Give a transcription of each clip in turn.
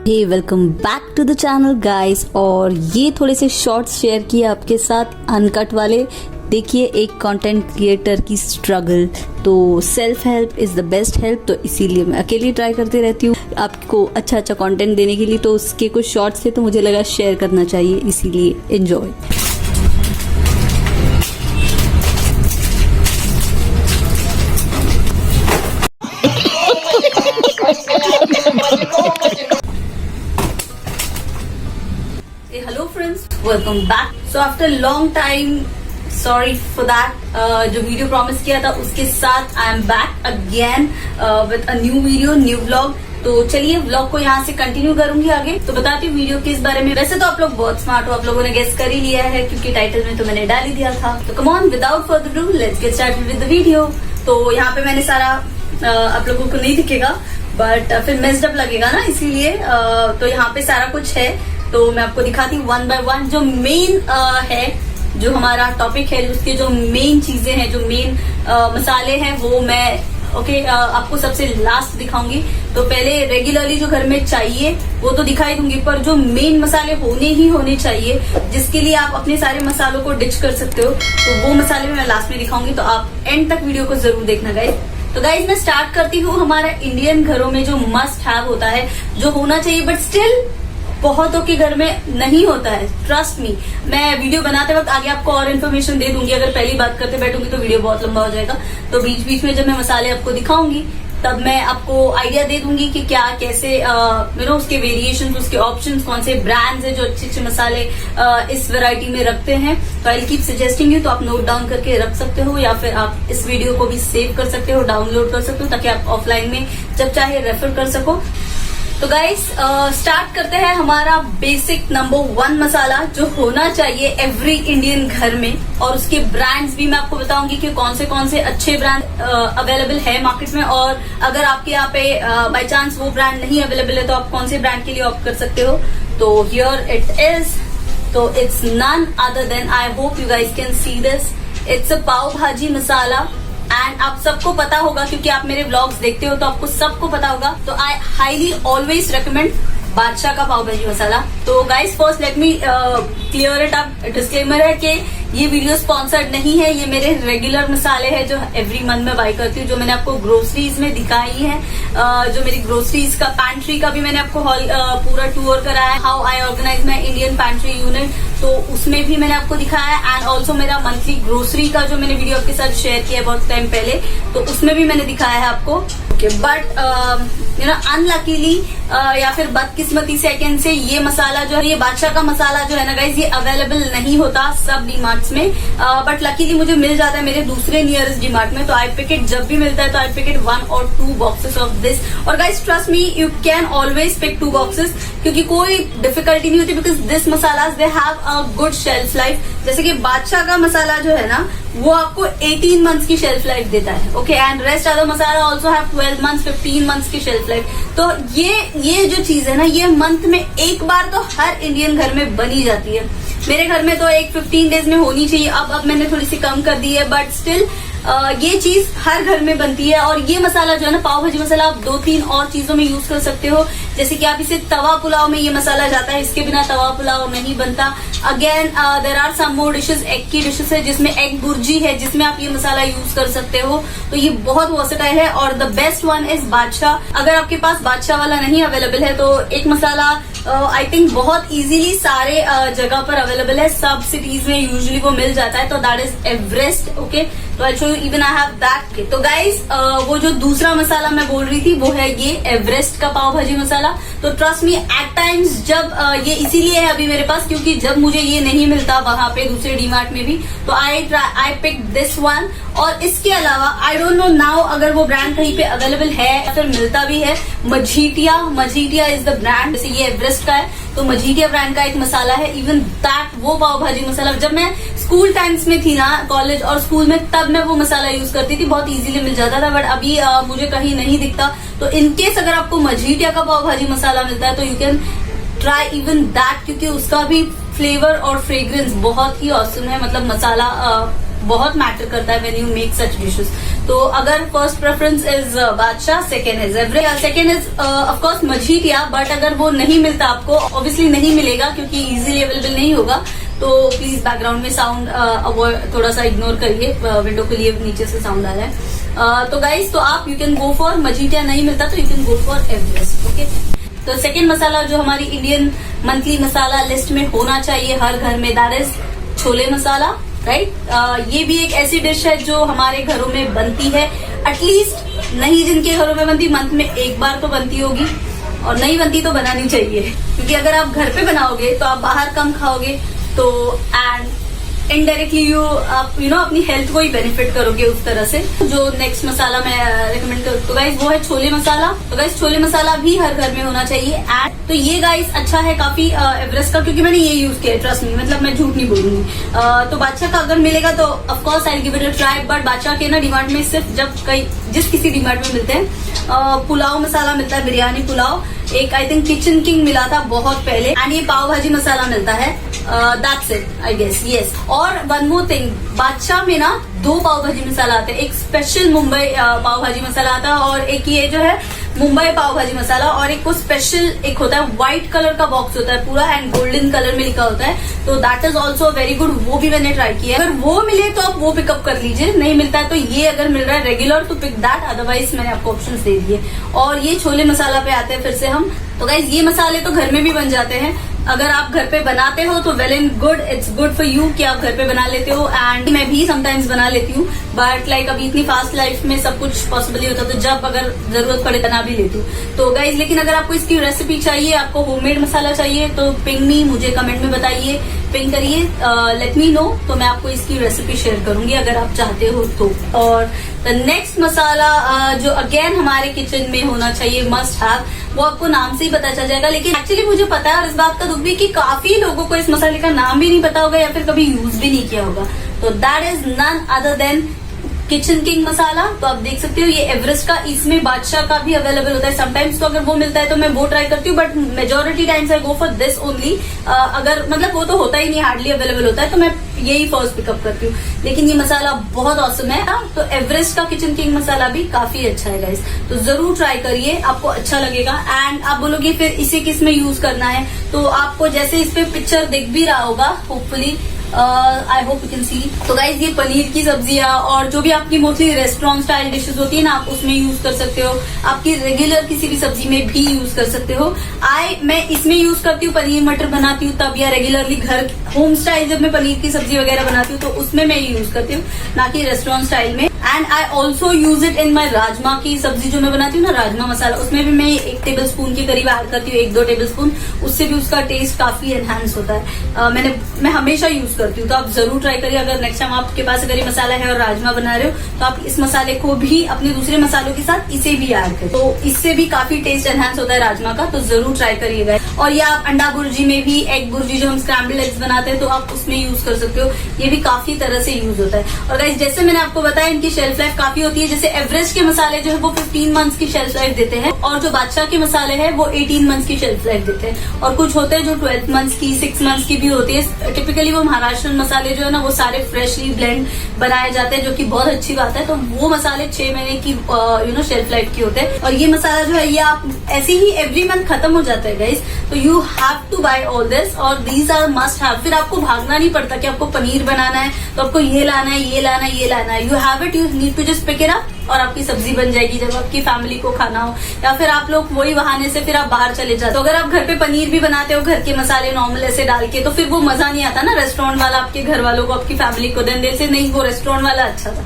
Hey welcome back to the channel guys. और ये थोड़े से शॉर्ट्स शेयर किए आपके साथ अनकट वाले। देखिए एक कंटेंट क्रिएटर की स्ट्रगल। तो self help is the best help, तो इसीलिए मैं अकेली ट्राई करती रहती हूँ आपको अच्छा अच्छा कंटेंट देने के लिए। तो उसके कुछ शॉर्ट्स थे तो मुझे लगा शेयर करना चाहिए, इसीलिए enjoy. Hello friends, welcome back. So after long time, sorry for that, जो वीडियो प्रॉमिस किया था उसके साथ I am back again with a new video, new vlog. तो चलिए व्लॉग को यहाँ से कंटिन्यू करूंगी आगे। तो बताती हूँ वीडियो किस बारे में। वैसे तो आप लोग बहुत स्मार्ट हो, आप लोगों ने गेस कर ही लिया है क्योंकि टाइटल में तो मैंने डाल ही दिया था। तो come on, without further do let's get started with the video. तो यहाँ पे मैंने सारा आप लोगों को नहीं दिखेगा बट फिर मेस्ड अप लगेगा ना, इसीलिए तो यहाँ पे सारा कुछ है। तो मैं आपको दिखाती हूँ वन बाय वन। जो मेन है, जो हमारा टॉपिक है, उसके जो मेन चीजें हैं, जो मेन मसाले हैं, वो मैं आपको सबसे लास्ट दिखाऊंगी। तो पहले रेगुलरली जो घर में चाहिए वो तो दिखाई दूंगी, पर जो मेन मसाले होने चाहिए, जिसके लिए आप अपने सारे मसालों को डिच कर सकते हो, तो वो मसाले मैं लास्ट में दिखाऊंगी। तो आप एंड तक वीडियो को जरूर देखना गाइस। तो गाइस मैं स्टार्ट करती हूँ हमारा इंडियन घरों में जो मस्ट हैव होता है, जो होना चाहिए बट स्टिल बहुतों के घर में नहीं होता है। ट्रस्ट मी, मैं वीडियो बनाते वक्त आगे आपको और इन्फॉर्मेशन दे दूंगी। अगर पहली बात करते बैठूंगी तो वीडियो बहुत लंबा हो जाएगा। तो बीच बीच में जब मैं मसाले आपको दिखाऊंगी तब मैं आपको आइडिया दे दूंगी कि क्या कैसे उसके वेरिएशन, उसके ऑप्शंस, कौन से ब्रांड्स है जो अच्छे अच्छे मसाले इस वैरायटी में रखते हैं। तो आई कीप सजेस्टिंग यू, तो आप नोट डाउन करके रख सकते हो या फिर आप इस वीडियो को भी सेव कर सकते हो, डाउनलोड कर सकते हो, ताकि आप ऑफलाइन में जब चाहे रेफर कर सको। तो गाइस स्टार्ट करते हैं हमारा बेसिक नंबर 1 मसाला जो होना चाहिए एवरी इंडियन घर में। और उसके ब्रांड्स भी मैं आपको बताऊंगी कि कौन से अच्छे ब्रांड अवेलेबल है मार्केट में। और अगर आपके यहाँ पे बाय चांस वो ब्रांड नहीं अवेलेबल है तो आप कौन से ब्रांड के लिए ऑप्ट कर सकते हो। तो हियर इट इज। तो it's none other than, I hope you guys can see this, it's a pav bhaji masala. And आप सबको पता होगा क्योंकि आप मेरे व्लॉग्स देखते हो, तो आपको सबको पता होगा। तो आई हाईली ऑलवेज रिकमेंड बादशाह का पाव भाजी मसाला। तो guys first let me clear it up. Disclaimer है कि ये वीडियो स्पॉन्सर्ड नहीं है, ये मेरे रेगुलर मसाले हैं जो एवरी मंथ में बाई करती हूँ, जो मैंने आपको ग्रोसरीज में दिखाई है। जो मेरी ग्रोसरीज का पैंट्री का भी मैंने आपको पूरा टूर कराया है, how I organise my Indian pantry unit, तो उसमें भी मैंने आपको दिखाया है। एंड ऑल्सो मेरा मंथली ग्रोसरी का जो मैंने वीडियो आपके साथ शेयर किया है बहुत टाइम पहले, तो उसमें भी मैंने दिखाया है आपको। बट अनलकीली या फिर बदकिस्मती से आई कैन से, ये मसाला जो है, ये बादशाह का मसाला जो है ना गाइज, ये अवेलेबल नहीं होता सब डीमार्ट्स में। बट लकीली मुझे मिल जाता है मेरे दूसरे नियरेस्ट डीमार्ट में। तो आई पिक इट, जब भी मिलता है तो I pick it 1 or 2 boxes of this. और guys trust me, you can always pick 2 boxes क्योंकि कोई डिफिकल्टी नहीं होती, because this masala they have a good shelf life. जैसे कि बादशाह का मसाला जो है ना, वो आपको 18 मंथ्स की शेल्फ लाइफ देता है। Okay, and rest other masala also have 12 months, 15 months की शेल्फ लाइफ। तो ये जो चीज है ना, ये मंथ में एक बार तो हर इंडियन घर में बनी जाती है। मेरे घर में तो एक 15 days में होनी चाहिए, अब मैंने थोड़ी सी कम कर दी है, बट स्टिल ये चीज हर घर में बनती है। और ये मसाला जो है ना, पाव भाजी मसाला, आप 2-3 और चीजों में यूज कर सकते हो। जैसे कि आप इसे तवा पुलाव में ये मसाला जाता है, इसके बिना तवा पुलाव नहीं बनता। Again there are some more dishes, egg की डिशेस है जिसमें एग बुर्जी है, जिसमें आप ये मसाला यूज कर सकते हो। तो ये बहुत वर्सेटाइल है। और द बेस्ट वन इज बादशाह। अगर आपके पास बादशाह वाला नहीं अवेलेबल है तो एक मसाला आई थिंक बहुत इजीली सारे जगह पर अवेलेबल है, सब सिटीज में यूजुअली वो मिल जाता है। तो दैट इज एवरेस्ट। ओके, तो I show you, even I have that. तो गाइज वो जो दूसरा मसाला मैं बोल रही थी वो है ये एवरेस्ट का पाव भाजी मसाला। तो ट्रस्ट मी, एट टाइम्स जब ये इसीलिए है अभी मेरे पास क्योंकि जब मुझे ये नहीं मिलता वहां पे दूसरे डीमार्ट में भी, तो आई पिक दिस वन। और इसके अलावा आई डोंट नो नाउ अगर वो ब्रांड कहीं पे अवेलेबल है या फिर मिलता भी है, मजीटिया इज द ब्रांड। जैसे ये एवरेस्ट का है तो मजीटिया ब्रांड का एक मसाला है। इवन दैट, वो पाव भाजी मसाला, जब मैं स्कूल टाइम्स में थी ना, कॉलेज और स्कूल में, तब मैं वो मसाला यूज करती थी, बहुत इजीली मिल जाता था। बट अभी मुझे कहीं नहीं दिखता। तो इनकेस अगर आपको मजीटिया का पाव भाजी मसाला मिलता है तो you can try even that, क्योंकि उसका भी फ्लेवर और फ्रेग्रेंस बहुत ही ऑसम है। मतलब मसाला बहुत मैटर करता है when you make such dishes. तो अगर फर्स्ट प्रेफरेंस इज बादशाह, second is Everest, second is of course Majithia. But अगर वो नहीं मिलता आपको, ऑब्वियसली नहीं मिलेगा क्योंकि इजीली अवेलेबल नहीं होगा, तो प्लीज बैकग्राउंड में साउंड थोड़ा सा इग्नोर करिए, विंडो के लिए नीचे से साउंड आ रहा है। तो गाइज, तो आप you can go for Majithia, नहीं मिलता तो you can go for Everest. Okay, तो सेकेंड मसाला जो हमारी इंडियन मंथली मसाला लिस्ट में होना चाहिए हर घर में, that is chole masala, right. ये भी एक ऐसी डिश है जो हमारे घरों में बनती है, एटलीस्ट नहीं जिनके घरों में बनती, मंथ में एक बार तो बनती होगी, और नहीं बनती तो बनानी चाहिए, क्योंकि अगर आप घर पे बनाओगे तो आप बाहर कम खाओगे, तो एंड इनडायरेक्टली यू अपनी हेल्थ को ही बेनिफिट करोगे उस तरह से। जो नेक्स्ट मसाला मैं रिकमेंड करूँ तो गाइज वो है छोले मसाला। तो गाइज छोले मसाला भी हर घर में होना चाहिए। एंड तो ये गाइज अच्छा है काफी एवरेस्ट का, क्योंकि मैंने ये यूज किया है, ट्रस्ट मी, मतलब मैं झूठ नहीं बोलूंगी। तो बादशाह का अगर मिलेगा तो of course I give it a try, but बादशाह के ना डिमांड में सिर्फ जब जिस किसी डिमांड में मिलते हैं, पुलाव मसाला मिलता है, बिरयानी पुलाव, एक आई थिंक किचन किंग मिला था बहुत पहले, एंड ये पाव भाजी मसाला मिलता है, that's it I guess, yes. और वन मोर थिंग, बादशाह में ना 2 पाव भाजी मसाला आते हैं, एक स्पेशल मुंबई पाव भाजी मसाला आता है, और एक ये जो है मुंबई पाव भाजी मसाला, और एक को स्पेशल एक होता है, व्हाइट कलर का बॉक्स होता है पूरा एंड गोल्डन कलर में लिखा होता है, तो that is also very good, वो भी मैंने ट्राई किया। अगर वो मिले तो आप वो पिकअप कर लीजिए, नहीं मिलता है तो ये अगर मिल रहा है रेगुलर तो पिक दैट, अदरवाइज मैंने आपको ऑप्शंस दे दिए। और ये छोले मसाला पे आते हैं फिर से हम। तो गाइज ये मसाले तो घर में भी बन जाते हैं, अगर आप घर पे बनाते हो तो well and good, it's good for you कि आप घर पे बना लेते हो, एंड मैं भी समटाइम्स बना लेती हूँ, बट लाइक अभी इतनी फास्ट लाइफ में सब कुछ पॉसिबल ही होता, तो जब अगर जरूरत पड़े बना भी लेती हूँ। तो गाइज लेकिन अगर आपको इसकी रेसिपी चाहिए, आपको होममेड मसाला चाहिए, तो पिंग मी, मुझे कमेंट में बताइए, पिंग करिए, लेट मी नो, तो मैं आपको इसकी रेसिपी शेयर करूंगी अगर आप चाहते हो तो। और द नेक्स्ट मसाला जो अगेन हमारे किचन में होना चाहिए, मस्ट हैव, वो आपको नाम से ही पता चल जाएगा, लेकिन एक्चुअली मुझे पता है और इस बात का दुख भी कि काफी लोगों को इस मसाले का नाम भी नहीं पता होगा या फिर कभी यूज भी नहीं किया होगा। तो that is none other than kitchen king masala. तो आप देख सकते हो ये एवरेस्ट का, इसमें बादशाह का भी अवेलेबल होता है समटाइम्स, तो अगर वो मिलता है तो मैं वो ट्राई करती हूँ, but majority times I go for this only. अगर मतलब वो तो होता ही नहीं, हार्डली अवेलेबल होता है, तो मैं यही फर्स्ट पिकअप करती हूँ, लेकिन ये मसाला बहुत ऑसम है। तो एवरेस्ट का किचन किंग मसाला भी काफी अच्छा है गाइस, तो जरूर ट्राई करिए, आपको अच्छा लगेगा। एंड आप बोलोगे फिर इसे किस में यूज करना है, तो आपको जैसे इस पे पिक्चर दिख भी रहा होगा, hopefully I hope you can see. तो गाइज ये पनीर की सब्जियां और जो भी आपकी मोस्टली रेस्टोरेंट स्टाइल डिशेस होती है ना, आप उसमें यूज कर सकते हो, आपकी रेगुलर किसी भी सब्जी में भी यूज कर सकते हो। मैं इसमें यूज करती हूँ, पनीर मटर बनाती हूँ तब, या रेगुलरली घर होम स्टाइल जब मैं पनीर की सब्जी वगैरह बनाती हूँ तो उसमें मैं यूज करती हूँ, ना कि रेस्टोरेंट स्टाइल में। And I also use it in my rajma की सब्जी जो मैं बनाती हूँ ना, राजमा मसाला, उसमें भी मैं 1 टेबल स्पून के करीब ऐड करती हूँ, 1-2 टेबल स्पून, उससे भी उसका टेस्ट काफी एनहांस होता है। मैं हमेशा यूज करती हूँ, तो आप जरूर ट्राई करिए। अगर नेक्स्ट टाइम आपके पास अगर ये मसाला है और राजमा बना रहे हो तो आप इस मसाले को भी अपने दूसरे मसालों के साथ इसे भी ऐड करें, तो इससे भी काफी टेस्ट एनहांस होता है राजमा का, तो जरूर ट्राई करिएगा। और ये आप अंडा बुर्जी में भी, एग बुर्जी जो हम स्क्रैम्बल्ड एग्स बनाते हैं, तो आप उसमें यूज कर सकते हो, ये भी काफी तरह से यूज होता है। और गाइस जैसे मैंने आपको बताया, इनकी शेल्फ लाइफ काफी होती है, जैसे एवरेस्ट के मसाले जो है वो 15 मंथ्स की शेल्फ लाइफ देते हैं, और जो बादशाह के मसाले हैं वो 18 मंथ्स की शेल्फ लाइफ देते हैं, और कुछ होते हैं जो 12 मंथ्स की, 6 मंथ्स की भी होती है। टिपिकली वो महाराष्ट्र मसाले जो है ना, वो सारे फ्रेशली ब्लेंड बनाए जाते हैं, जो कि बहुत अच्छी बात है। तो वो मसाले 6 महीने की शेल्फ लाइफ की होते हैं, और ये मसाला जो है ये आप ऐसे ही एवरी मंथ खत्म हो जाता है गाइस, तो you have to buy all this, और दीज आर मस्ट हैव। फिर आपको भागना नहीं पड़ता कि आपको पनीर बनाना है तो आपको ये लाना है, ये लाना है, ये लाना है, you have it, you need to just pick it up, और आपकी सब्जी बन जाएगी जब आपकी फैमिली को खाना हो, या फिर आप लोग वही बहाने से फिर आप बाहर चले जाते हो। तो अगर आप घर पे पनीर भी बनाते हो घर के मसाले नॉर्मल ऐसे डाल के, तो फिर वो मजा नहीं आता ना रेस्टोरेंट वाला आपके घर वालों को, आपकी फैमिली को, देन दे से नहीं वो रेस्टोरेंट वाला अच्छा था।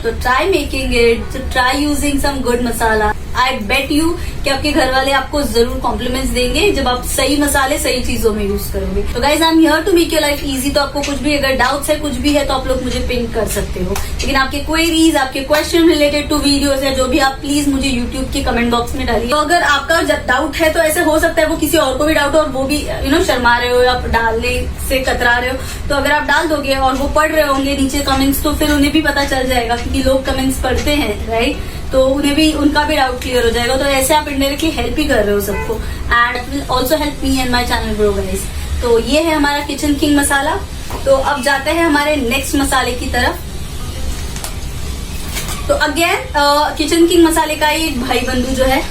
तो try making it, try using some good masala. I bet you कि आपके घर वाले आपको जरूर कॉम्प्लीमेंट्स देंगे जब आप सही मसाले सही चीजों में यूज करोगे। तो guys I am here to make your life easy, तो आपको कुछ भी अगर डाउट्स है, कुछ भी है, तो आप लोग मुझे पिंक कर सकते हो, लेकिन आपके क्वेरीज, आपके क्वेश्चन रिलेटेड टू वीडियोस या जो भी, आप प्लीज मुझे यूट्यूब के कमेंट बॉक्स में डालिए। तो अगर आपका डाउट है तो ऐसे हो सकता है वो किसी और को भी डाउट हो और वो भी शर्मा रहे हो या डालने से कतरा रहे हो, तो अगर आप डाल दोगे और वो पढ़ रहे होंगे नीचे कमेंट्स, तो फिर उन्हें भी पता चल जाएगा, क्योंकि लोग कमेंट्स पढ़ते हैं राइट, तो उन्हें भी उनका भी डाउट क्लियर हो जाएगा। तो ऐसे आप इनडायरेक्टली हेल्प ही कर रहे हो सबको, and it will also help me and my channel grow guys. तो ये है हमारा किचन किंग मसाला। तो अब जाते हैं हमारे नेक्स्ट मसाले की तरफ, तो अगेन किचन किंग मसाले का ही एक भाई बंधु जो है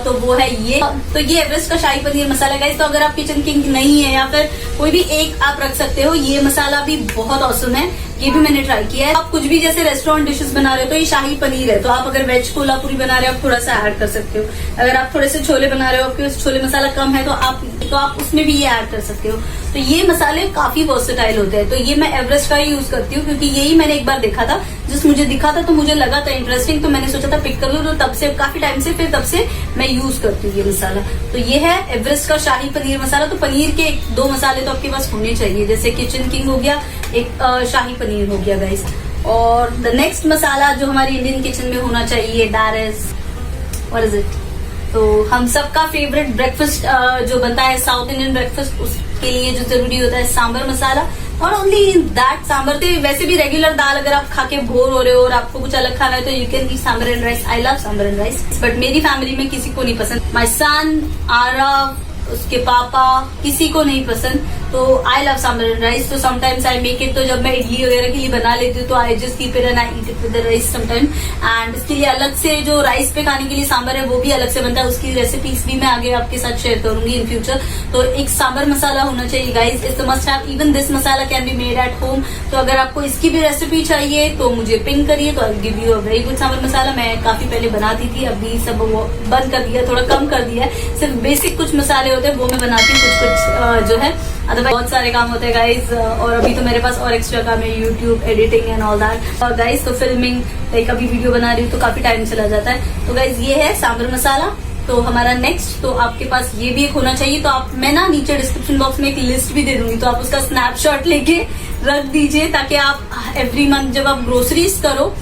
तो वो है ये। तो ये एवरेस्ट का शाही पनीर मसाला गाइस। तो अगर आप किचन किंग नहीं है या फिर कोई भी एक आप रख सकते हो, ये मसाला भी बहुत औसम है, ये भी मैंने ट्राई किया है। आप कुछ भी जैसे रेस्टोरेंट डिशेस बना रहे हो तो ये शाही पनीर है, तो आप अगर वेज कोल्हापुरी बना रहे हो आप थोड़ा सा ऐड कर सकते हो। अगर आप थोड़े से छोले बना रहे हो, आपके छोले मसाला कम है तो आप उसमें भी ये ऐड कर सकते हो। तो ये मसाले काफी वर्सेटाइल होते हैं। तो ये मैं एवरेस्ट का ही यूज करती हूँ क्योंकि यही मैंने एक बार देखा था, जिस मुझे दिखा था तो मुझे लगा था इंटरेस्टिंग, तो मैंने सोचा था पिक कर लूं। तो तब से काफी टाइम से तब से मैं यूज करती हूँ ये मसाला। तो ये है एवरेस्ट का शाही पनीर मसाला। तो पनीर के 2 मसाले तो आपके पास होने चाहिए, जैसे किचन किंग हो गया, एक शाही पनीर हो गया गाइस। और द नेक्स्ट मसाला जो हमारी इंडियन किचन में होना चाहिए, that is what is it. तो हम सबका फेवरेट ब्रेकफास्ट जो बनता है साउथ इंडियन ब्रेकफास्ट, उसके लिए जो जरूरी होता है सांबर मसाला। और ओनली इन दैट सांबर। तो वैसे भी रेगुलर दाल अगर आप खा के बोर हो रहे हो और आपको कुछ अलग खाना है तो you can eat sambar and rice. I love sambar and rice, but मेरी फैमिली में किसी को नहीं पसंद। माई सन, आरव, उसके पापा, किसी को नहीं पसंद। तो I love sambar and rice. तो समटाइम्स आई मेक इट। तो जब मैं इडली वगैरह के लिए बना लेती हूँ तो I just keep it and I eat it with the rice sometime. And इसके लिए अलग से जो राइस पे खाने के लिए सांबर है वो भी अलग से बनता है, उसकी रेसिपीज भी मैं आगे आपके साथ शेयर करूंगी इन फ्यूचर। तो एक सांबर मसाला होना चाहिए guys, it's must have. Even this masala can be made at home. तो अगर आपको इसकी भी रेसिपी चाहिए तो मुझे पिंग करिए, तो I give you a very good sambar masala. मैं काफी पहले बनाती थी, अभी सब वो बंद कर दिया, थोड़ा कम कर दिया है। सिर्फ बेसिक कुछ मसाले होते हैं वो मैं बनाती हूँ, कुछ जो है, अदरवाइज बहुत सारे काम होते हैं गाइज। और अभी तो मेरे पास और एक्स्ट्रा काम है, YouTube, editing and all that. और गाइज तो फिल्मिंग, लाइक अभी वीडियो बना रही हूँ तो काफी टाइम चला जाता है। तो गाइज ये है सांबर मसाला। तो हमारा नेक्स्ट, तो आपके पास ये भी एक होना चाहिए। तो आप, मैं ना नीचे डिस्क्रिप्शन बॉक्स में एक लिस्ट भी दे दूंगी, तो आप उसका स्नैपशॉट लेके रख दीजिए ताकि आप एवरी मंथ जब आप ग्रोसरीज करो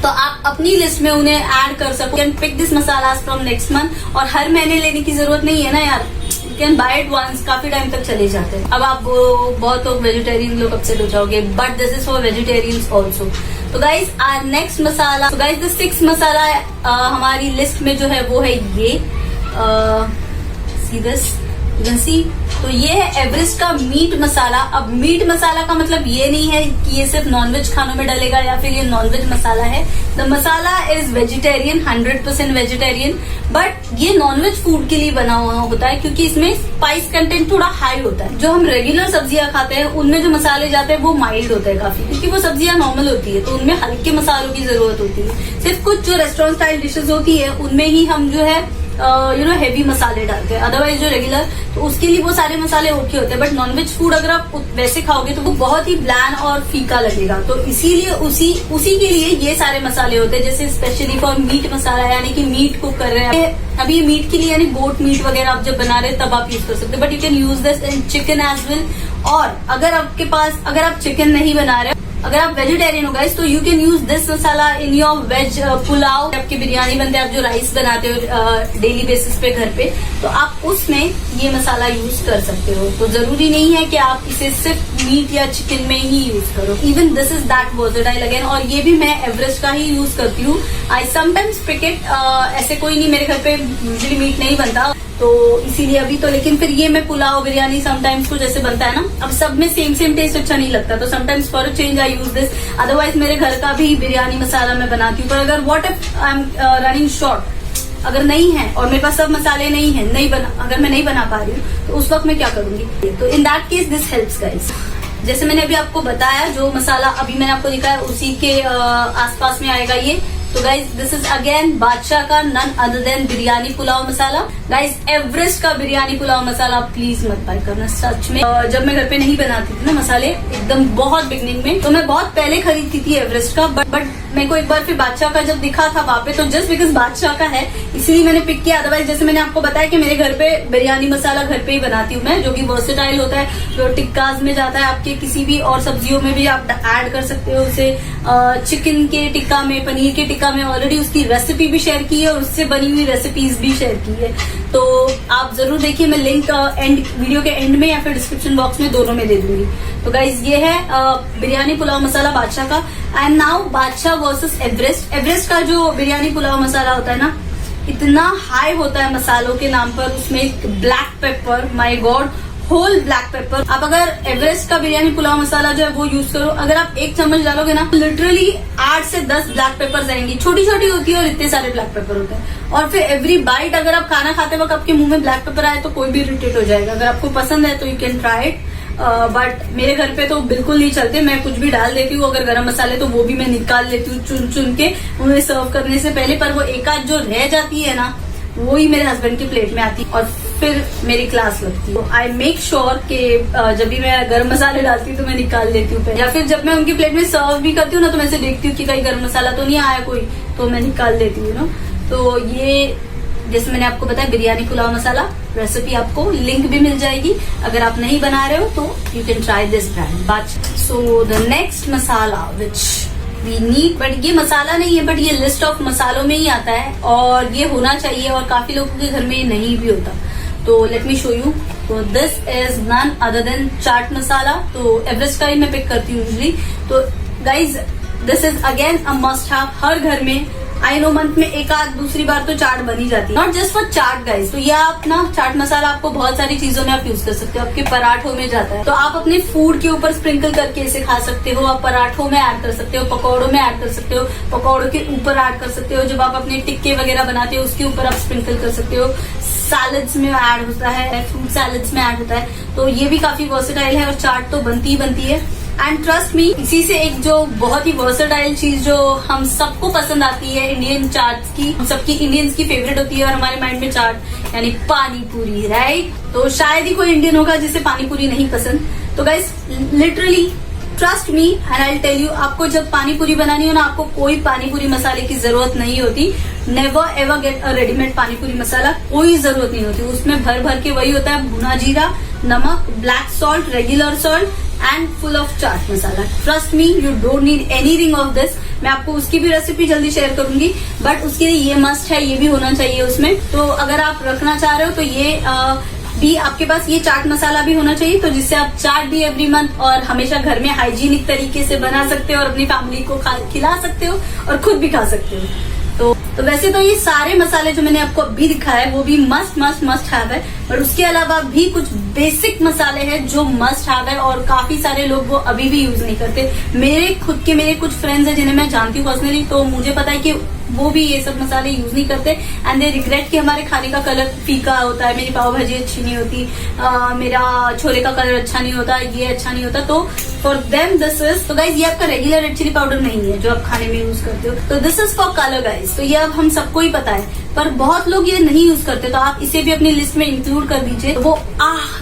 तो आप अपनी लिस्ट में उन्हें ऐड कर सको। Can pick this masala from next month. और हर महीने लेने की जरूरत नहीं है ना यार, you can buy it once, काफी टाइम तक चले जाते हैं। अब आप बहुत लोग वेजिटेरियन लोग अपसेट हो जाओगे, but this is for vegetarians also. तो गाइज आर नेक्स्ट मसाला, तो गाइज द 6th मसाला हमारी लिस्ट में जो है वो है ये सी दिस, सी। तो ये है एवरेस्ट का मीट मसाला। अब मीट मसाला का मतलब ये नहीं है कि ये सिर्फ नॉनवेज खानों में डलेगा या फिर ये नॉनवेज मसाला है। The masala is vegetarian, 100% vegetarian, but ये नॉनवेज फूड के लिए बना हुआ होता है क्योंकि इसमें स्पाइस कंटेंट थोड़ा हाई होता है। जो हम रेगुलर सब्जियां खाते हैं उनमें जो मसाले जाते हैं वो माइल्ड होते हैं काफी, क्योंकि वो सब्जियां नॉर्मल होती है, तो उनमें हल्के मसालों की जरूरत होती है। सिर्फ कुछ जो रेस्टोरेंट स्टाइल डिशेज होती है उनमें ही हम जो है हेवी मसाले डालते हैं। अदरवाइज जो रेगुलर, तो उसके लिए वो सारे मसाले ओके होते हैं। बट नॉनवेज फूड अगर आप वैसे खाओगे तो वो बहुत ही ब्लैंड और फीका लगेगा। तो इसीलिए उसी के लिए ये सारे मसाले होते हैं, जैसे स्पेशली फॉर मीट मसाला, यानी कि मीट कुक कर रहे हैं। अभी मीट के लिए यानी गोट मीट वगैरह आप जब बना रहे हैं तब आप यूज कर सकते हैं, but you can use this in chicken as well. और अगर आपके पास, अगर आप चिकन नहीं बना रहे, अगर आप वेजिटेरियन हो गाइस, तो you can use this masala in your ways pulao. आपकी बिरयानी बनते हैं, आप जो राइस बनाते हो डेली बेसिस पे घर पे, तो आप उसमें ये मसाला यूज कर सकते हो। तो जरूरी नहीं है कि आप इसे सिर्फ मीट या चिकन में ही यूज करो। Even this is that versatile again. और ये भी मैं एवरेस्ट का ही यूज करती हूँ। आई समटाइम्स पिक इट, ऐसे कोई नहीं, मेरे घर पे यूजुअली मीट नहीं बनता तो इसीलिए अभी तो। लेकिन फिर ये मैं पुलाव, बिरयानी समटाइम्स कुछ ऐसे बनता है ना, अब सब में सेम टेस्ट अच्छा नहीं लगता, तो sometimes for change I use this. Otherwise मेरे घर का भी बिरयानी मसाला मैं बनाती हूँ। पर अगर what if I am running short, अगर नहीं है और मेरे पास सब मसाले नहीं है, अगर मैं नहीं बना पा रही हूँ तो उस वक्त मैं क्या करूंगी। तो in that case this helps guys. जैसे मैंने अभी आपको बताया, जो मसाला अभी मैंने आपको दिखाया उसी के आसपास में आएगा ये। तो guys this is again Badshah का, none other than biryani pulao masala. Guys Everest का बिरयानी पुलाव मसाला प्लीज मत बाय करना, सच में। जब मैं घर पे नहीं बनाती थी ना मसाले, एकदम बहुत बिगनिंग में, तो मैं बहुत पहले खरीदती थी एवरेस्ट का, बट मेरे को एक बार फिर बादशाह का जब दिखा था वहां पे, तो जस्ट बिकॉज बादशाह का है इसीलिए मैंने पिक किया। अदरवाइज जैसे मैंने आपको बताया कि मेरे घर पे बिरयानी मसाला घर पे ही बनाती हूँ मैं, जो कि वर्सेटाइल होता है, जो टिक्काज में जाता है, आपके किसी भी और सब्जियों में भी आप ऐड कर सकते हो उसे। चिकन के टिक्का में, पनीर के टिक्का में ऑलरेडी उसकी रेसिपी भी शेयर की है और उससे बनी हुई रेसिपीज भी शेयर की है, तो आप जरूर देखिए। मैं लिंक वीडियो के एंड में या फिर डिस्क्रिप्शन बॉक्स में, दोनों में दे दूंगी। तो गाइज ये है बिरयानी पुलाव मसाला बादशाह का। एंड नाउ बादशाह वर्सेस एवरेस्ट। एवरेस्ट का जो बिरयानी पुलाव मसाला होता है ना, इतना हाई होता है मसालों के नाम पर, उसमें black pepper, my god, whole black pepper. आप अगर एवरेस्ट का बिरयानी पुलाव मसाला जो है वो यूज करो, अगर आप 1 चम्मच डालोगे ना, लिटरली 8 से 10 ब्लैक पेपर आएंगी। छोटी छोटी होती है और इतने सारे ब्लैक पेपर होते हैं। और फिर एवरी बाइट अगर आप खाना खाते वक्त आपके मुंह में ब्लैक पेपर आए तो कोई भी इरिटेट हो जाएगा। अगर आपको पसंद है तो you can try it, but मेरे घर पे तो बिल्कुल नहीं चलते। मैं कुछ भी डाल देती हूँ, अगर गरम मसाले तो वो भी मैं निकाल लेती हूँ चुन चुन के उन्हें सर्व करने से पहले। पर वो एक आध जो रह जाती है ना, वो ही मेरे हस्बैंड की प्लेट में आती है और फिर मेरी क्लास लगती है। आई मेक श्योर कि जब भी मैं गरम मसाले डालती हूँ तो मैं निकाल लेती हूँ, या फिर जब मैं उनकी प्लेट में सर्व भी करती हूँ ना तो मैं से देखती हूँ कि कहीं गरम मसाला तो नहीं आया कोई, तो मैं निकाल देती हूँ ना। तो ये जैसे मैंने आपको बताया बिरयानी पुलाव मसाला रेसिपी, आपको लिंक भी मिल जाएगी। अगर आप नहीं बना रहे हो तो you can try this brand. So the next masala which we need, but ये मसाला नहीं है, बट ये लिस्ट ऑफ मसालों में ही आता है और ये होना चाहिए, और काफी लोगों के घर में ये नहीं भी होता। तो लेट मी शो यू। तो this is none other than chaat masala. तो एवरेस्ट का ही मैं पिक करती हूँ यूजली। तो guys this is again a must have her घर में। आई नो मंथ में एक आध दूसरी बार तो चाट बनी जाती है, not just for chaat guys. तो ये आप ना चाट मसाला आपको बहुत सारी चीजों में आप यूज कर सकते हो। आपके पराठों में जाता है तो आप अपने फूड के ऊपर स्प्रिंकल करके इसे खा सकते हो। आप पराठों में ऐड कर सकते हो, पकौड़ों में ऐड कर सकते हो, पकौड़ों के ऊपर ऐड कर सकते हो। जब आप अपने टिक्के वगैरह बनाते हो उसके ऊपर आप स्प्रिंकल कर सकते हो। सैलड्स में ऐड होता है, फ्रूट सैलड्स में ऐड होता है। तो ये भी काफी वर्सेटाइल है और चाट तो बनती ही बनती है। एंड ट्रस्ट मी, इसी से एक जो बहुत ही वर्सेटाइल चीज जो हम सबको पसंद आती है इंडियन चाट्स की, हम सबकी इंडियंस की फेवरेट होती है और हमारे माइंड में चाट यानी पानी पूरी, राइट। तो शायद ही कोई इंडियन होगा जिसे पानी पूरी नहीं पसंद। तो guys literally trust me and I tell you, आपको जब पानी पूरी बनानी हो ना, आपको कोई पानी पूरी मसाले की जरूरत नहीं होती। Never ever get a readymade पानी पूरी मसाला, कोई जरूरत नहीं होती। उसमें भर भर के वही होता है, भुना जीरा, नमक, black salt, regular salt and full of chaat masala. Trust me, you don't need anything of this. मैं आपको उसकी भी रेसिपी जल्दी शेयर करूंगी, बट उसके लिए ये मस्ट है, ये भी होना चाहिए उसमें। तो अगर आप रखना चाह रहे हो तो ये भी आपके पास ये चाट मसाला भी होना चाहिए, तो जिससे आप चाट भी एवरी मंथ और हमेशा घर में हाइजीनिक तरीके से बना सकते हो और अपनी फैमिली को खिला सकते हो और खुद भी खा सकते हो। तो वैसे तो ये सारे मसाले जो मैंने आपको अभी दिखाया है वो भी मस्ट हैव है, पर उसके अलावा भी कुछ बेसिक मसाले हैं जो मस्ट हैव है और काफी सारे लोग वो अभी भी यूज नहीं करते। मेरे कुछ फ्रेंड्स हैं जिन्हें मैं जानती हूँ पर्सनली, तो मुझे पता है कि वो भी ये सब मसाले यूज नहीं करते एंड दे रिग्रेट कि हमारे खाने का कलर फीका होता है, मेरी पाव भाजी अच्छी नहीं होती, मेरा छोले का कलर अच्छा नहीं होता, ये अच्छा नहीं होता। तो फॉर देम दिस इज, तो गाइज ये आपका रेगुलर रेड चिली पाउडर नहीं है जो आप खाने में यूज करते हो, तो this is for colour guys. तो ये अब हम सबको ही पता है, पर बहुत लोग ये नहीं यूज करते, तो आप इसे भी अपनी लिस्ट में इंक्लूड कर दीजिए। तो वो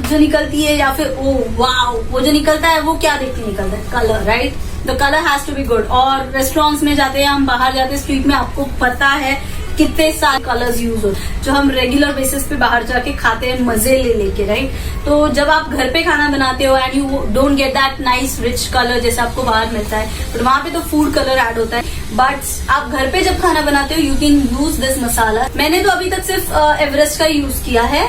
जो निकलती है या फिर ओ वाओ वो जो निकलता है वो क्या देख के निकलता है, colour, right. The colour has to be good. और रेस्टोरेंट्स में जाते हैं हम, बाहर जाते हैं स्ट्रीट में, आपको पता है कितने सारे कलर्स यूज हो जो हम रेगुलर बेसिस पे बाहर जाके खाते हैं मजे ले लेके, राइट। तो जब आप घर पे खाना बनाते हो and you don't get that nice rich colour जैसे आपको बाहर मिलता है, बट वहां पे तो फूड कलर ऐड होता है। बट आप घर पे जब खाना बनाते हो यू कैन यूज दिस मसाला। मैंने तो अभी तक सिर्फ एवरेस्ट का यूज किया है,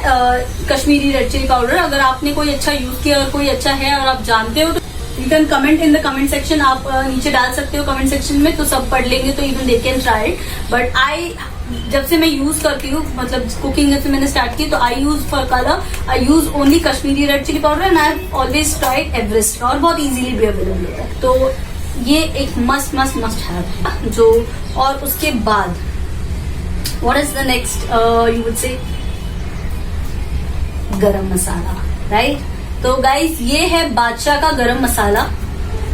कश्मीरी रेड चिली पाउडर। अगर आपने कोई अच्छा यूज किया और कोई अच्छा है और आप जानते हो तो you can comment in the comment section. आप नीचे डाल सकते हो कमेंट सेक्शन में, तो सब पढ़ लेंगे तो even they can try it. But जब से मैं यूज करती हूँ, मतलब कुकिंग जब से मैंने स्टार्ट की, तो I use for colour, I use only Kashmiri red chilli powder and I have always tried Everest का, और बहुत इजीली भी अवेलेबल होता है। तो ये एक मस्ट हैव जो। और उसके बाद what is the next, you would say गरम मसाला, राइट। तो गाइज ये है बादशाह का गरम मसाला।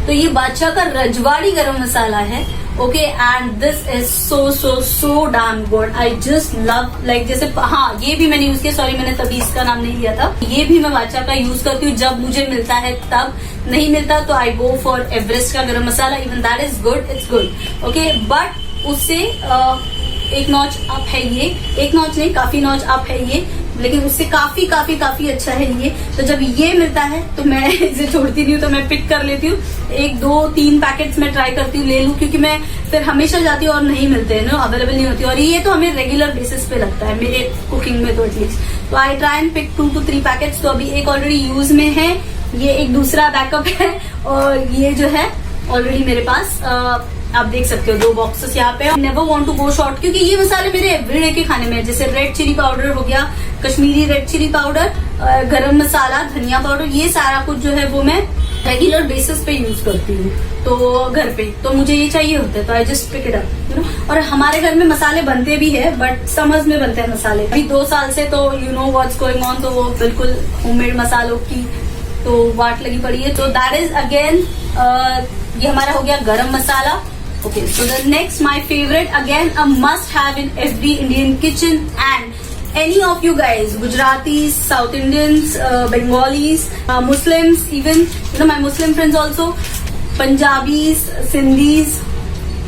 तो ये बादशाह का रजवाड़ी गरम मसाला है, okay. And this is so damn good. I just love, like जैसे, हाँ ये भी मैंने यूज किया, सॉरी मैंने तभी इसका नाम नहीं लिया था। ये भी मैं बादशाह का यूज करती हूँ जब मुझे मिलता है, तब नहीं मिलता तो आई गो फॉर एवरेस्ट का garam masala. Even that is good, it's good, okay. But उससे एक नॉच अप है ये, एक नॉच नहीं काफी नॉच अप है ये, लेकिन उससे काफी अच्छा है ये। तो जब ये मिलता है तो मैं इसे छोड़ती नहीं हूँ, तो मैं पिक कर लेती हूँ। 1 2 3 पैकेट्स मैं ट्राई करती हूँ ले लूँ, क्योंकि मैं फिर हमेशा जाती हूँ और नहीं मिलते हैं, अवेलेबल नहीं होती। और ये तो हमें रेगुलर बेसिस पे लगता है मेरे कुकिंग में तो एटलीस्ट। तो I try and pick 2 to 3 packets. तो अभी एक ऑलरेडी यूज में है, ये एक दूसरा बैकअप है, और ये जो है ऑलरेडी मेरे पास आप देख सकते हो 2 बॉक्सेस यहाँ पे। Never want to go short, क्योंकि ये मसाले मेरे एवरीडे के खाने में है। जैसे रेड चिली पाउडर हो गया, कश्मीरी रेड चिली पाउडर, गरम मसाला, धनिया पाउडर, ये सारा कुछ जो है वो मैं रेगुलर बेसिस पे यूज करती हूँ तो घर पे, तो मुझे ये चाहिए होता है तो I just pick it up you know. और हमारे घर में मसाले बनते भी है बट समर्स में बनते हैं मसाले। अभी 2 साल से तो you know what's going on, तो वो बिल्कुल होममेड मसालों की तो वाट लगी पड़ी है। तो दैट इज अगेन ये हमारा हो गया garam masala. Okay, so the next my favourite again a must have in every Indian kitchen and any of you guys, Gujaratis, South Indians, Bengalis, Muslims, even you know my Muslim friends also, Punjabis, Sindhis,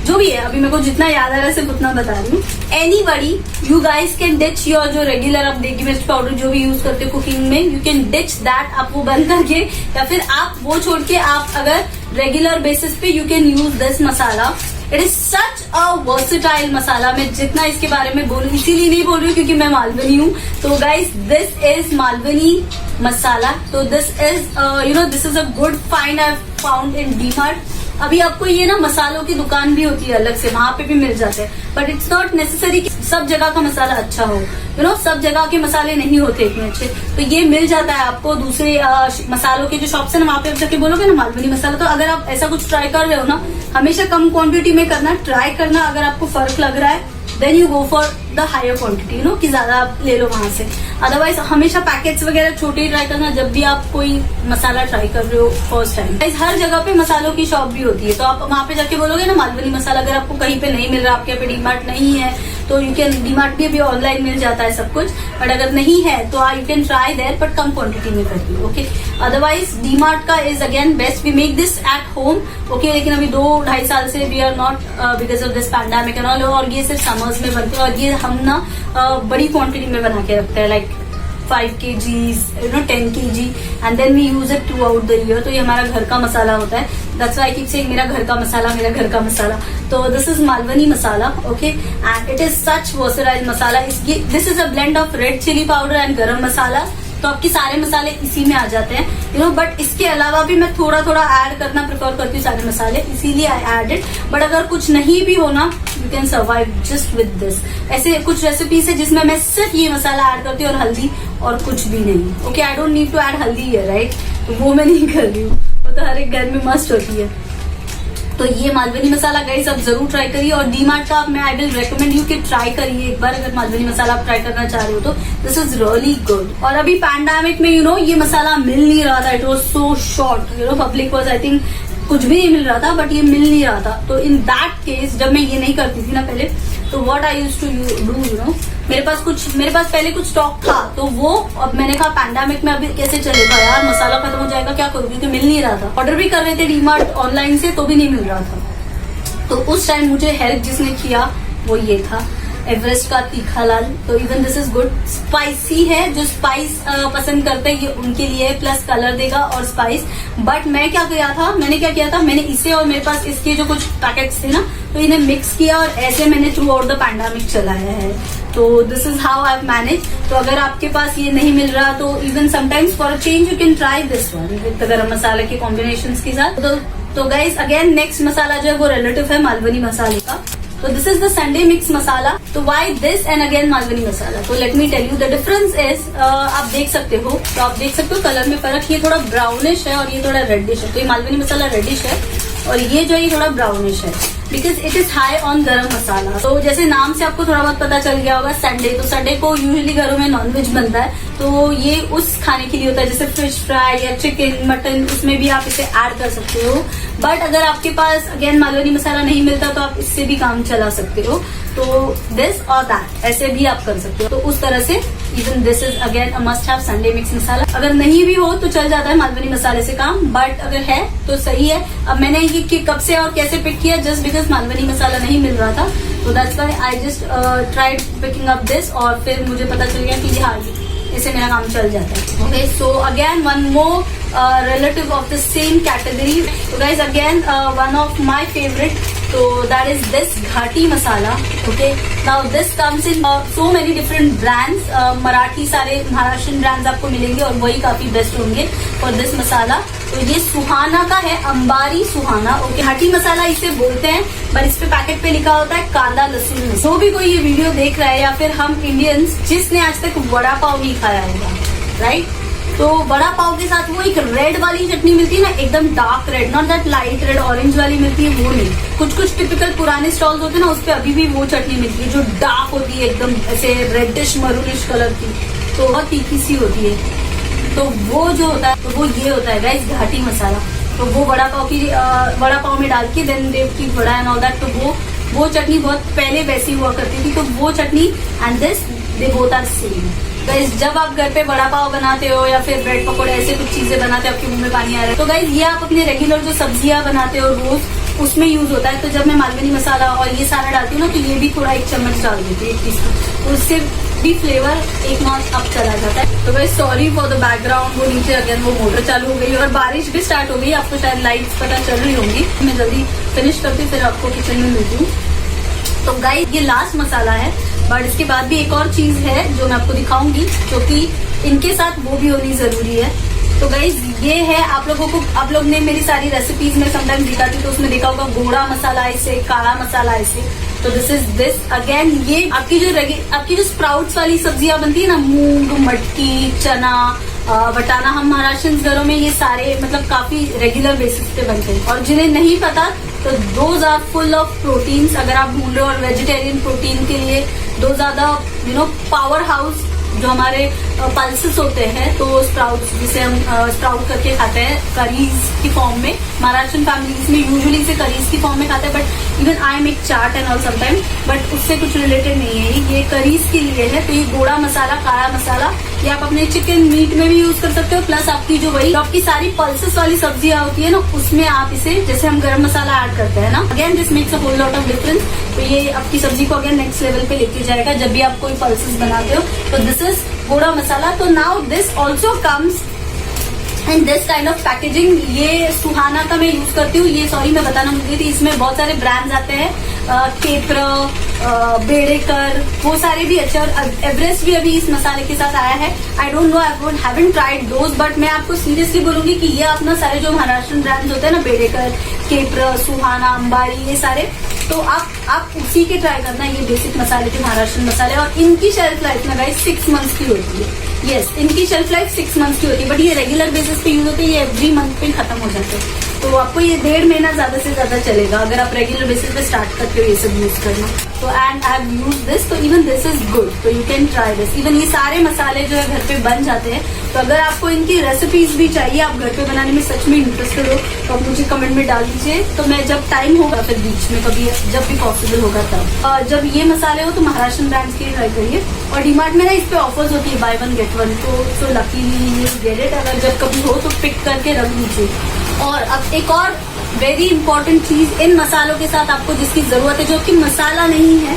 जो भी है, अभी मेरे को जितना याद आ रहा है सिर्फ उतना बता रही हूँ। Anybody, you guys can ditch your जो रेगुलर आप देगी मिर्च पाउडर जो भी यूज करते हो कुकिंग में, you can ditch that, आप वो बंद करके या फिर आप वो छोड़ के आप अगर रेगुलर बेसिस पे you can use this masala. It is such a versatile masala. मैं जितना इसके बारे में बोलूँ, इसीलिए नहीं बोल रही हूँ क्योंकि मैं मालवनी हूँ। तो guys this is Malvani masala. तो this is you know this is a good find I found in DMart. अभी आपको ये ना मसालों की दुकान भी होती है अलग से, वहां पे भी मिल जाते हैं, बट इट्स नॉट नेसेसरी कि सब जगह का मसाला अच्छा हो, यू नो सब जगह के मसाले नहीं होते इतने अच्छे। तो ये मिल जाता है आपको दूसरे मसालों के जो शॉप्स है ना, वहां पे आप जाके बोलोगे ना मालवनी मसाला। तो अगर आप ऐसा कुछ ट्राई कर रहे हो ना, हमेशा कम क्वांटिटी में करना, ट्राई करना। अगर आपको फर्क लग रहा है then you go for the higher quantity, you know कि ज्यादा आप ले लो वहां से। अदरवाइज हमेशा पैकेट्स वगैरह छोटे ही ट्राई करना जब भी आप कोई मसाला ट्राई कर रहे हो फर्स्ट टाइम। हर जगह पे मसालों की शॉप भी होती है, तो आप वहां पे जाके बोलोगे ना मालवनी मसाला। अगर आपको कहीं पे नहीं मिल रहा, आपके यहाँ पे डीमार्ट नहीं है, तो यू कैन, डीमार्ट भी अभी ऑनलाइन मिल जाता है सब कुछ, बट अगर नहीं है तो you can try there, but कम क्वांटिटी में करिए। ओके, अदरवाइज डीमार्ट का is again best. We make this at home. Okay, लेकिन अभी 2-2.5 साल से we are not because of this pandemic and all, और ये सिर्फ समर्स में बनते हैं। और ये हम ना बड़ी क्वांटिटी में बना के रखते हैं, like 5 kg, you know 10 kg, and then we use it throughout the year. तो ये हमारा घर का मसाला होता है। That's why I keep saying मेरा घर का मसाला, मेरा घर का मसाला। तो this is Malvani masala. Okay, and it is such versatile masala. This is a blend of red chilli powder and garam masala. तो आपके सारे मसाले इसी में आ जाते हैं, यू नो। बट इसके अलावा भी मैं थोड़ा थोड़ा ऐड करना प्रेफर करती हूँ सारे मसाले, इसीलिए आई एड इट। बट अगर कुछ नहीं भी हो ना, you can survive just with this. ऐसे कुछ रेसिपीज है जिसमें मैं सिर्फ ये मसाला ऐड करती हूँ और हल्दी, और कुछ भी नहीं। Okay, I don't need to add haldi है, राइट? तो वो मैं नहीं कर रही हूँ, वो तो हर एक घर में मस्ट होती है। तो ये मालवनी मसाला गाइस आप जरूर ट्राई करिए। और डीमार्ट का मैं आई विल रेकमेंड यू कि ट्राई करिए एक बार, अगर मालवनी मसाला आप ट्राई करना चाह रहे हो तो। This is really good. और अभी पैंडेमिक में यू नो ये मसाला मिल नहीं रहा था, it was so short, you know public was I think कुछ भी नहीं मिल रहा था, बट ये मिल नहीं रहा था। तो इन दैट केस जब मैं ये नहीं करती थी ना पहले, तो what I used to do, you know, मेरे पास पहले कुछ स्टॉक था, तो वो अब मैंने कहा पैंडेमिक में अभी कैसे चलेगा यार, मसाला खत्म हो जाएगा, क्या करूँ, क्योंकि मिल नहीं रहा था। ऑर्डर भी कर रहे थे डीमार्ट ऑनलाइन से, तो भी नहीं मिल रहा था। तो उस टाइम मुझे हेल्प जिसने किया वो ये था, एवरेस्ट का तीखा लाल। तो even this is good, spicy है, जो स्पाइस पसंद करते हैं ये उनके लिए, प्लस कलर देगा और स्पाइस। बट मैंने क्या किया था, मैंने इसे और मेरे पास इसके जो कुछ पैकेट्स थे ना, तो इन्हें मिक्स किया और ऐसे मैंने थ्रू आउट द पैंडेमिक चलाया है। तो this is how I manage. तो अगर आपके पास ये नहीं मिल रहा तो even sometimes for a change you can try this one with गरम मसाला के कॉम्बिनेशन के साथ। तो गाइज अगेन नेक्स्ट मसाला जो है वो रिलेटिव है मालवनी मसाले का। तो this is the Sunday mix masala. तो why this and again Malvani masala, तो let me tell you the difference is, आप देख सकते हो, तो आप देख सकते हो कलर में फर्क, ये थोड़ा ब्राउनिश है और ये थोड़ा रेडिश है। तो ये मालवनी मसाला रेडिश है और ये जो है थोड़ा ब्राउनिश है, because it is high on गरम मसाला। तो जैसे नाम से आपको थोड़ा बहुत पता चल गया होगा संडे, तो संडे को यूजुअली घरों में नॉनवेज बनता है, तो ये उस खाने के लिए होता है, जैसे फिश फ्राई या चिकन, मटन, उसमें भी आप इसे ऐड कर सकते हो। बट अगर आपके पास अगेन मालवनी मसाला नहीं मिलता तो आप इससे भी काम चला सकते हो। तो दिस और दैट ऐसे भी आप कर सकते हो। तो उस तरह से even this is again a must have Sunday mix masala. अगर नहीं भी हो तो चल जाता है मालवनी मसाले से काम, बट अगर है तो सही है। अब मैंने ये कब से और कैसे पिक किया, जस्ट बिकॉज मालवनी मसाला नहीं मिल रहा था, तो that's why I just tried picking up this, और फिर मुझे पता चल गया कि हाँ इससे मेरा काम चल जाता है। Okay, so again one more relative of the same category. So guys, again one of my favorite, so that is this Ghati masala. Okay, now this comes in so many different brands. Marathi सारे Maharashtrian brands आपको मिलेंगे और वही काफी best होंगे for this मसाला। तो ये सुहाना का है, अंबारी सुहाना। ओके, घाटी मसाला इसे बोलते हैं, पर इस पे पैकेट पे लिखा होता है कांदा लहसुन। जो भी कोई ये वीडियो देख रहा है, या फिर हम इंडियंस जिसने आज तक वड़ा पाव नहीं खाया होगा, राइट, तो वड़ा पाव के साथ वो एक रेड वाली चटनी मिलती है ना, एकदम dark red, not that light red orange वाली मिलती है, वो नहीं। कुछ कुछ टिपिकल पुराने स्टॉल्स होते हैं ना, उस पे अभी भी वो चटनी मिलती है जो डार्क होती है, एकदम ऐसे रेडिश मरूनिश कलर की, तो बहुत तीखी सी होती है। तो वो जो होता है, तो वो ये होता है गाइस घाटी मसाला। तो वो वड़ा पाव में डाल के देन देव की वड़ा एंड ऑल दैट, तो वो चटनी बहुत पहले वैसी हुआ करती थी। तो वो chutney and this they both are same. Guys जब आप घर पे वड़ा पाव बनाते हो या फिर ब्रेड पकौड़े ऐसे कुछ चीजें बनाते हो, आपके मुंह में पानी आ रहा है, तो गाइस ये आप अपने रेगुलर जो सब्जियां बनाते हो रोज उसमें यूज होता है। तो जब मैं मालवनी मसाला और ये सारा डालती हूँ ना, तो ये भी थोड़ा 1 चम्मच डाल देती हूँ, 1 टीस्पून, तो उससे भी फ्लेवर एक नॉच अप चला जाता है। तो guys sorry for the background, वो नीचे अगेन वो मोटर चालू हो गई और बारिश भी स्टार्ट हो गई। आपको शायद लाइट्स पता चल रही होंगी। मैं जल्दी फिनिश करती फिर आपको किचन में मिलती हूँ। तो गाइस ये लास्ट मसाला है, बट इसके बाद भी एक और चीज है जो मैं आपको दिखाऊंगी, जो कि इनके साथ वो भी होनी जरूरी है। तो गाइस ये है, आप लोग ने मेरी सारी रेसिपीज में समटाइम्स दिखाती तो उसमें देखा होगा गोड़ा मसाला ऐसे, काला मसाला ऐसे। तो दिस अगेन ये आपकी जो स्प्राउट्स वाली सब्जियां बनती है ना, मूंग, मटकी, चना, बटाना, हम महाराष्ट्र घरों में ये सारे मतलब काफी रेगुलर बेसिस पे बनते हैं। और जिन्हें नहीं पता, तो those are full of proteins. अगर आप ढूंढ रहे हो और वेजिटेरियन प्रोटीन के लिए, those are the powerhouse जो हमारे पल्सेस होते हैं। तो स्प्राउट्स, जिसे हम स्प्राउट करके खाते हैं करीज की फॉर्म में, महाराष्ट्र फैमिलीज में यूजुअली इसे करीज की फॉर्म में खाते हैं, but even I make chaat and all sometime, but उससे कुछ रिलेटेड नहीं है, ये करीज के लिए है। तो ये गोड़ा मसाला, काला मसाला, ये आप अपने चिकन मीट में भी यूज कर सकते हो, प्लस आपकी जो आपकी सारी पल्सेस वाली सब्जियां होती है ना, उसमें आप इसे, जैसे हम गरम मसाला ऐड करते हैं ना, again this makes a whole lot of difference. तो ये आपकी सब्जी को अगेन नेक्स्ट लेवल पे लेके जाएगा जब भी आप कोई पल्सेस बनाते हो। तो दिस इज गोड़ा मसाला। तो now this also comes in this kind of packaging. ये सुहाना का मैं यूज करती हूँ। ये सॉरी मैं बताना भूल गई थी, इसमें बहुत सारे ब्रांड्स आते हैं, केप्र, बेड़ेकर, वो सारे भी अच्छे, और एवरेस्ट भी अभी इस मसाले के साथ आया है। I don't know, I haven't tried those, but मैं आपको सीरियसली बोलूंगी कि ये अपना सारे जो महाराष्ट्र ब्रांड्स होते हैं ना, बेड़ेकर, केप्र, सुहाना, अंबाड़ी, ये सारे, तो आप उसी के ट्राई करना। ये बेसिक मसाले के महाराष्ट्र मसाले, और इनकी शेल्फ लाइफ ना गाइस 6 मंथ्स की होती है। यस, इनकी शेल्फ लाइफ 6 मंथ्स की होती है, बट ये रेगुलर बेसिस पे यूज होते हैं, ये एवरी मंथ पे खत्म हो जाते हैं। तो आपको ये 1.5 महीना ज्यादा से ज्यादा चलेगा अगर आप रेगुलर बेसिस पे स्टार्ट करते हो ये सब यूज करना। तो and I have use this, तो इवन दिस इज गुड, तो you can try this. Even ये सारे मसाले जो है घर पे बन जाते हैं। तो अगर आपको इनकी रेसिपीज भी चाहिए, आप घर पे बनाने में सच में इंटरेस्टेड हो, तो आप मुझे कमेंट में डाल दीजिए। तो मैं जब टाइम होगा, फिर बीच में कभी जब भी पॉसिबल होगा तब, जब ये मसाले हो तो महाराष्ट्र ब्रांड्स के ट्राई करिए। और डीमार्ट में ना इस पे ऑफर्स होती है, बाय 1 गेट 1, तो लकीली यू गेट इट। अगर जब कभी हो तो पिक करके रख लीजिए। और अब एक और वेरी इंपॉर्टेंट चीज इन मसालों के साथ आपको जिसकी जरूरत है, जो कि मसाला नहीं है,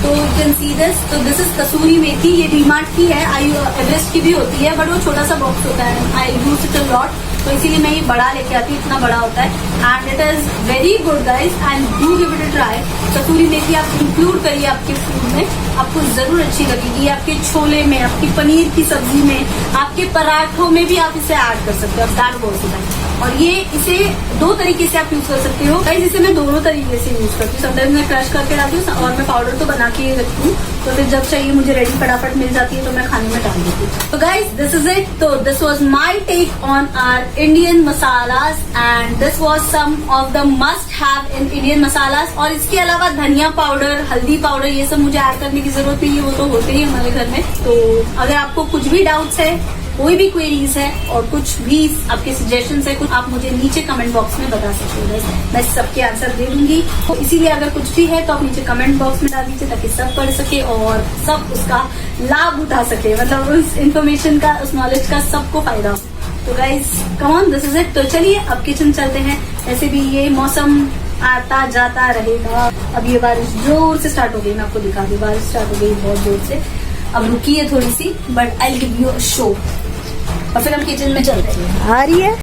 तो यू कैन सी दिस। तो दिस इज कसूरी मेथी। ये डीमार्ट की है, एवरेस्ट की भी होती है, बट वो छोटा सा बॉक्स होता है। आई यूज इट अ लॉट, तो इसीलिए मैं ये बड़ा लेके आती हूँ, इतना बड़ा होता है। And it is very good guys, and do give it a try. कसूरी मेथी आप इंक्लूड करिए आपके फूड में, आपको जरूर अच्छी लगेगी। आपके छोले में, आपकी पनीर की सब्जी में, आपके पराठों में भी आप इसे ऐड कर सकते हो, दैट पॉसिबल। और ये इसे 2 तरीके से आप यूज कर सकते हो गाइस। इसे मैं दोनों तरीके से यूज करती हूँ। समटाइम्स मैं क्रश करके डालती हूँ, और मैं पाउडर तो बना के रखती हूँ, तो फिर जब चाहिए मुझे रेडी फटाफट मिल जाती है, तो मैं खाने में डाल देती हूँ। तो गाइस दिस इज इट। तो this was my take on our Indian masalas, and this was some of the must have in Indian masalas. और इसके अलावा धनिया पाउडर, हल्दी पाउडर, ये सब मुझे ऐड करने की जरूरत नहीं है, वो तो होते ही हमारे घर में। तो अगर आपको कुछ भी डाउट्स है, कोई भी क्वेरीज है, और कुछ भी आपके सजेशंस है, कुछ आप मुझे नीचे कमेंट बॉक्स में बता सकते हो, मैं सबके आंसर दे दूंगी। तो इसीलिए अगर कुछ भी है तो आप नीचे कमेंट बॉक्स में डाल दीजिए, ताकि सब पढ़ सके और सब उसका लाभ उठा सके, मतलब उस इन्फॉर्मेशन का, उस नॉलेज का सबको फायदा हो। तो guys come on, this is it. तो चलिए अब किचन चलते हैं। ऐसे भी ये मौसम आता जाता रहेगा। अब ये बारिश जोर से स्टार्ट हो गई, मैं आपको दिखा दी, बारिश स्टार्ट हो गई बहुत जोर से। अब रुकी है थोड़ी सी, but I give you a show, और फिर हम किचन में चलते हैं। आ रही है।